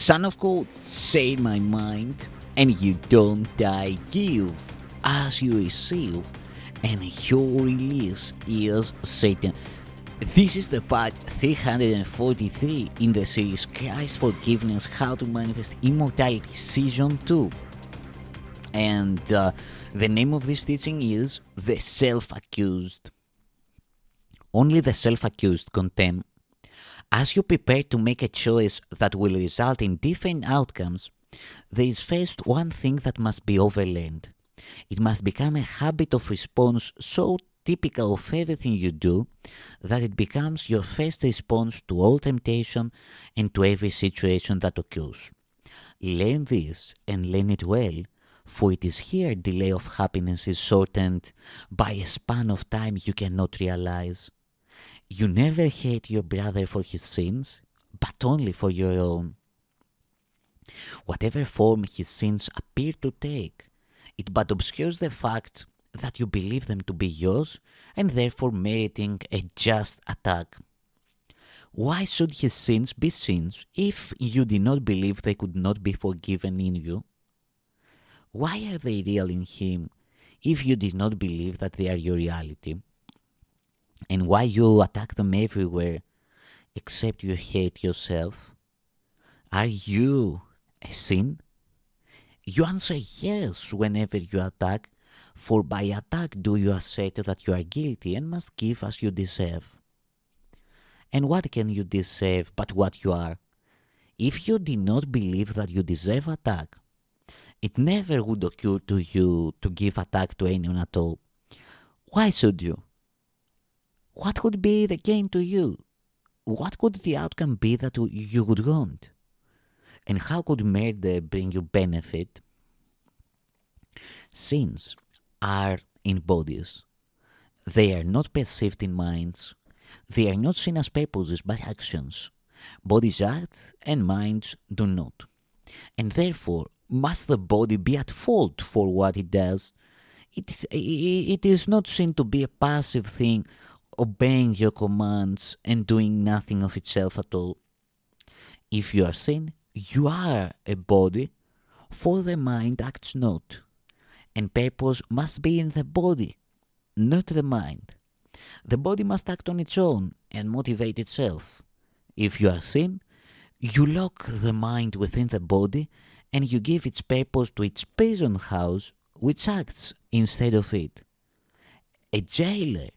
Son of God, say my mind, and you don't die. Give as you receive, and your release is Satan. This is the part 343 in the series Christ's Forgiveness, How to Manifest Immortality Season 2. And the name of this teaching is The Self-Accused. Only the self-accused condemn. As you prepare to make a choice that will result in different outcomes, there is first one thing that must be overlearned. It must become a habit of response so typical of everything you do that it becomes your first response to all temptation and to every situation that occurs. Learn this and learn it well, for it is here delay of happiness is shortened by a span of time you cannot realize. You never hate your brother for his sins, but only for your own. Whatever form his sins appear to take, it but obscures the fact that you believe them to be yours and therefore meriting a just attack. Why should his sins be sins if you did not believe they could not be forgiven in you? Why are they real in him if you did not believe that they are your reality? And why you attack them everywhere except you hate yourself? Are you a sin? You answer yes whenever you attack, for by attack do you assert that you are guilty and must give as you deserve. And what can you deserve but what you are? If you did not believe that you deserve attack, it never would occur to you to give attack to anyone at all. Why should you? What would be the gain to you? What could the outcome be that you would want? And how could murder bring you benefit? Sins are in bodies. They are not perceived in minds. They are not seen as purposes but actions. Bodies act and minds do not. And therefore, must the body be at fault for what it does? It is not seen to be a passive thing, obeying your commands and doing nothing of itself at all. If you are sin, you are a body, for the mind acts not, and purpose must be in the body, not the mind. The body must act on its own and motivate itself. If you are sin, you lock the mind within the body and you give its purpose to its prison house, which acts instead of it. A jailer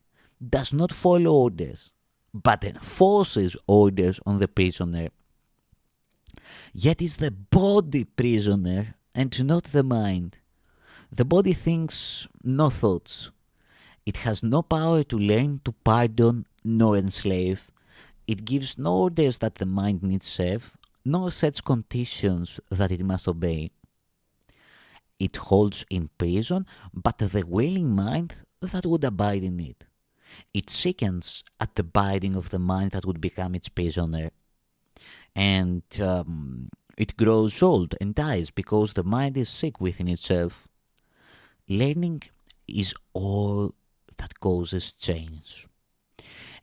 does not follow orders, but enforces orders on the prisoner. Yet is the body prisoner and not the mind. The body thinks no thoughts. It has no power to learn, to pardon, nor enslave. It gives no orders that the mind needs serve, nor sets conditions that it must obey. It holds in prison but the willing mind that would abide in it. It sickens at the biting of the mind that would become its prisoner. And it grows old and dies because the mind is sick within itself. Learning is all that causes change.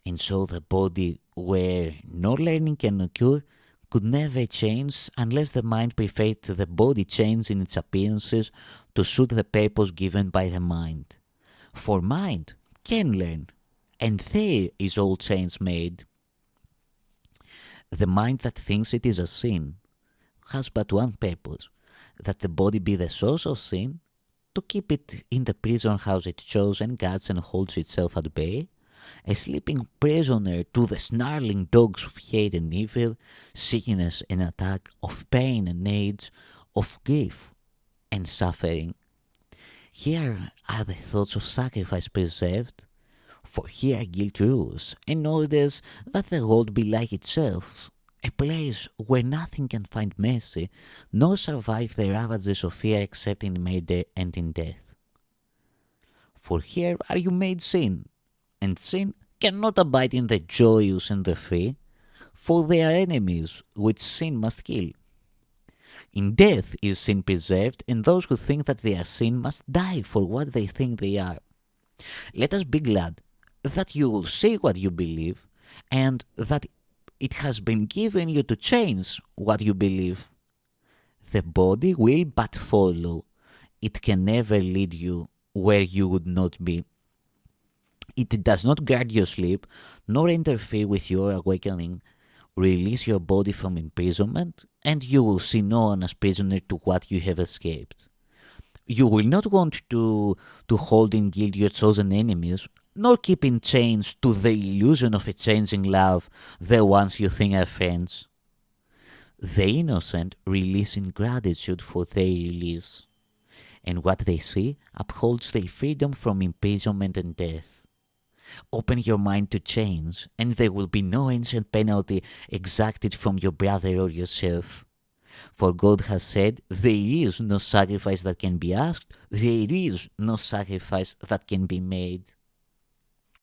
And so the body where no learning can occur could never change unless the mind preferred the body change in its appearances to suit the purpose given by the mind. For mind can learn, and there is all change made. The mind that thinks it is a sin has but one purpose, that the body be the source of sin, to keep it in the prison house it chose and guards and holds itself at bay, a sleeping prisoner to the snarling dogs of hate and evil, sickness and attack, of pain and age, of grief and suffering. Here are the thoughts of sacrifice preserved, for here guilt rules and orders that the world be like itself, a place where nothing can find mercy, nor survive the ravages of fear except in murder and in death. For here are you made sin, and sin cannot abide in the joyous and the free, for they are enemies which sin must kill. In death is sin preserved, and those who think that they are sin must die for what they think they are. Let us be glad that you will say what you believe, and that it has been given you to change what you believe, The body will but follow. It can never lead you where you would not be. It does not guard your sleep, nor interfere with your awakening. Release your body from imprisonment, and you will see no one as prisoner to what you have escaped. You will not want to hold in guilt your chosen enemies, nor keep in chains to the illusion of a changing love the ones you think are friends. The innocent release in gratitude for their release, and what they see upholds their freedom from imprisonment and death. Open your mind to change, and there will be no ancient penalty exacted from your brother or yourself. For God has said, there is no sacrifice that can be asked, there is no sacrifice that can be made.